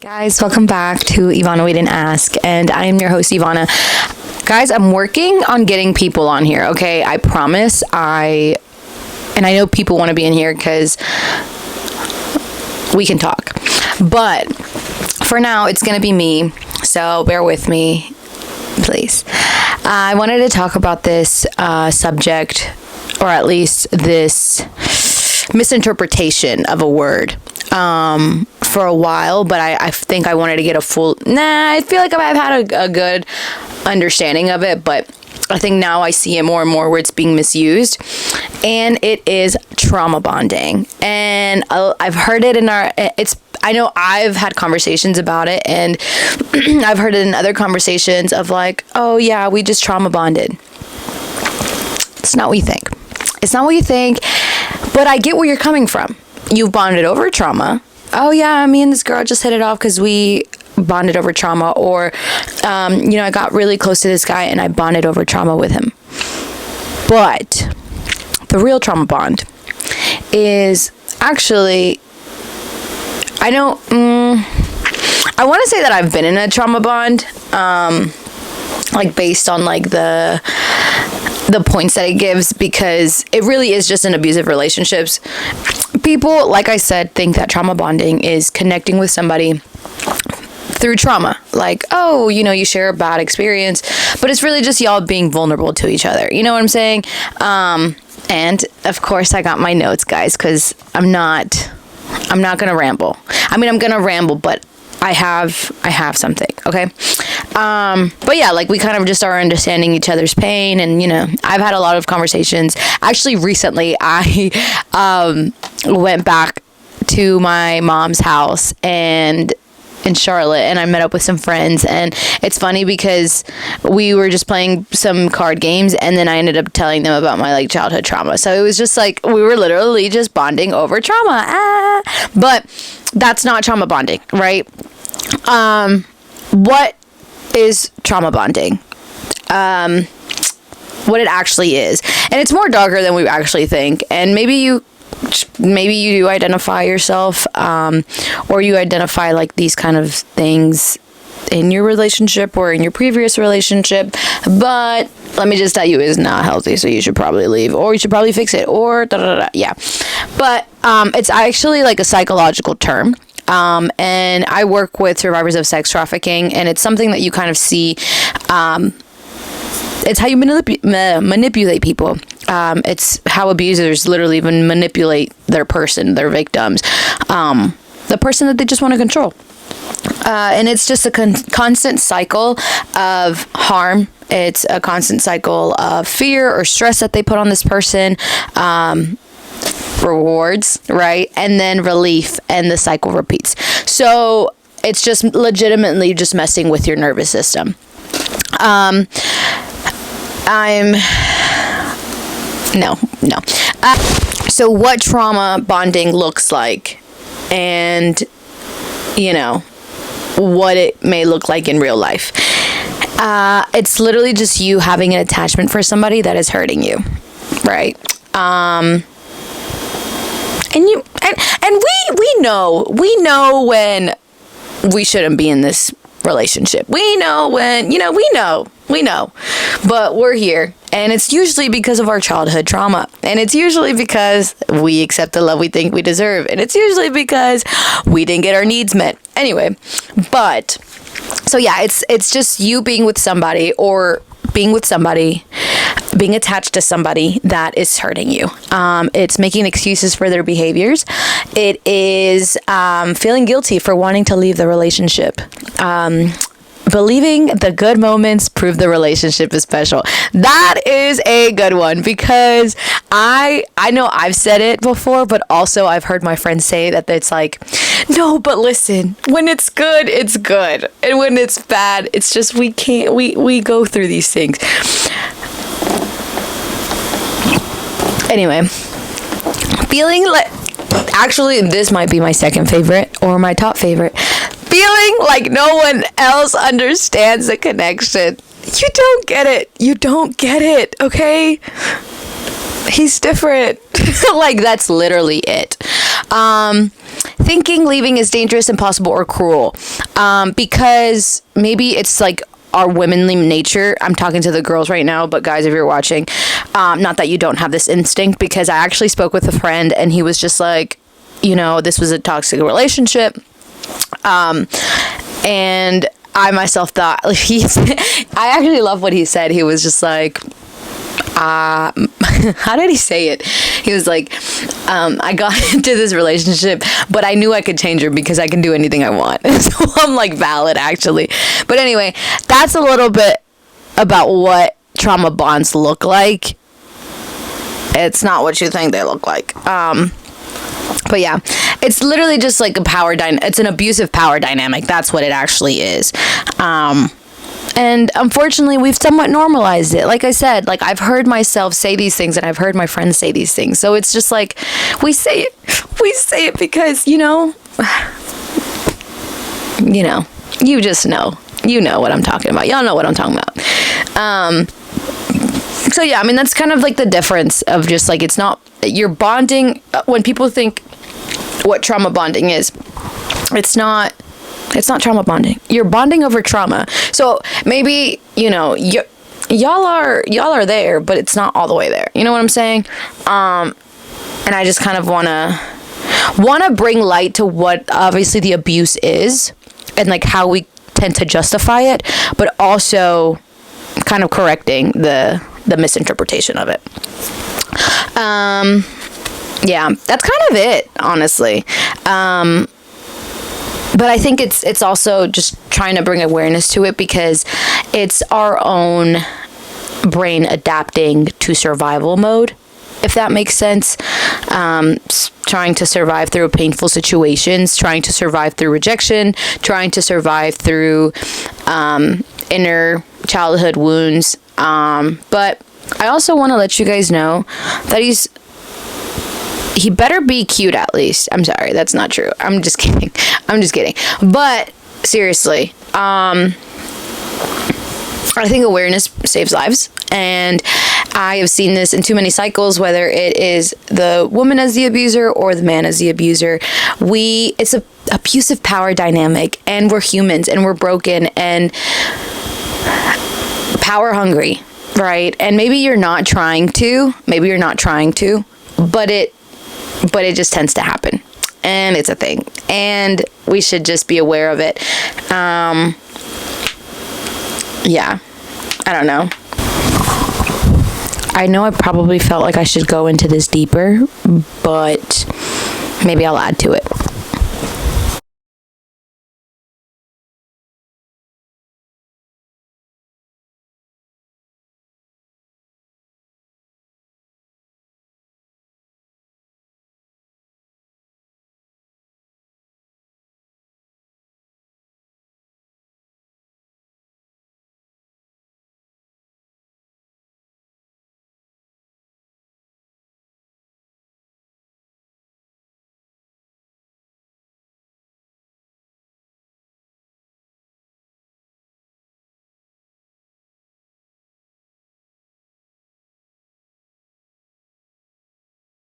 Guys, welcome back to Ivana We Didn't Ask, and I am your host, Ivana. Guys, I'm working on getting people on here, okay? I promise. I know people want to be in here because we can talk. But for now, it's going to be me, so bear with me, please. I wanted to talk about this subject, or at least this misinterpretation of a word. For a while, but I think I wanted to get I feel like I've had a good understanding of it, but I think now I see it more and more where it's being misused, and it is trauma bonding. And I've heard it I know I've had conversations about it, and I've heard it in other conversations of like, oh yeah, we just trauma bonded. It's not what you think. It's not what you think, but I get where you're coming from. You've bonded over trauma. Oh yeah, me and this girl just hit it off because we bonded over trauma. Or, I got really close to this guy and I bonded over trauma with him. But the real trauma bond is actually, I want to say that I've been in a trauma bond, like based on like the points that it gives, because it really is just in abusive relationships. People, like I said, think that trauma bonding is connecting with somebody through trauma. Like, oh, you share a bad experience, but it's really just y'all being vulnerable to each other. You know what I'm saying? And of course I got my notes, guys, because I'm not going to ramble. I mean, I'm going to ramble, but I have something, okay? But yeah, like we kind of just are understanding each other's pain, and I've had a lot of conversations. Actually, recently I went back to my mom's house and in Charlotte, and I met up with some friends, and it's funny because we were just playing some card games, and then I ended up telling them about my like childhood trauma. So it was just like we were literally just bonding over trauma. But that's not trauma bonding, right? What is trauma bonding? What it actually is, and it's more darker than we actually think. And maybe you do identify yourself, or you identify like these kind of things in your relationship or in your previous relationship, but let me just tell you, it's not healthy, so you should probably leave, or you should probably fix it, or yeah. But it's actually like a psychological term. And I work with survivors of sex trafficking, and it's something that you kind of see. It's how you manipulate people. It's how abusers literally even manipulate their victims, the person that they just want to control. And it's just a constant cycle of harm. It's a constant cycle of fear or stress that they put on this person. Rewards, right? And then relief, and the cycle repeats. So it's just legitimately just messing with your nervous system. So what trauma bonding looks like, and what it may look like in real life. It's literally just you having an attachment for somebody that is hurting you, right? And we know when we shouldn't be in this relationship. We know when, we know, but we're here, and it's usually because of our childhood trauma, and it's usually because we accept the love we think we deserve, and it's usually because we didn't get our needs met. Anyway, but so yeah, it's just you being with somebody, or being attached to somebody that is hurting you. It's making excuses for their behaviors. It is feeling guilty for wanting to leave the relationship. Believing the good moments prove the relationship is special. That is a good one, because I know I've said it before, but also I've heard my friends say that it's like, no, but listen, when it's good, it's good. And when it's bad, it's just we go through these things. Anyway, feeling like, actually, this might be my second favorite or my top favorite. Feeling like no one else understands the connection. You don't get it. You don't get it, okay? He's different. Like, that's literally it. thinking leaving is dangerous, impossible, or cruel. Because maybe it's like our womanly nature. I'm talking to the girls right now, but guys, if you're watching, not that you don't have this instinct, because I actually spoke with a friend and he was just like, this was a toxic relationship. And I myself thought, I actually love what he said. He was just like, how did he say it? He was like, I got into this relationship, but I knew I could change her because I can do anything I want. So I'm like, valid, actually. But anyway, that's a little bit about what trauma bonds look like. It's not what you think they look like. But yeah, it's literally just like it's an abusive power dynamic. That's what it actually is. And unfortunately, we've somewhat normalized it. Like I said, like I've heard myself say these things and I've heard my friends say these things. So it's just like, we say it because, you just know. You know what I'm talking about. Y'all know what I'm talking about. So yeah, I mean, that's kind of like the difference of just like, it's not, you're bonding. When people think what trauma bonding is, it's not trauma bonding. You're bonding over trauma. So maybe, y'all are there, but it's not all the way there. You know what I'm saying? And I just kind of want to bring light to what obviously the abuse is and like how we tend to justify it, but also kind of correcting the misinterpretation of it. Yeah, that's kind of it, honestly. But I think it's also just trying to bring awareness to it because it's our own brain adapting to survival mode, if that makes sense. Trying to survive through painful situations, trying to survive through rejection, trying to survive through inner childhood wounds. But I also want to let you guys know that he better be cute at least. I'm sorry, that's not true. I'm just kidding. But seriously, I think awareness saves lives. And I have seen this in too many cycles, whether it is the woman as the abuser or the man as the abuser. It's a abusive power dynamic, and we're humans and we're broken and power hungry, right? And maybe you're not trying to, but it just tends to happen, and it's a thing, and we should just be aware of it. Yeah, I don't know. I know I probably felt like I should go into this deeper, but maybe I'll add to it.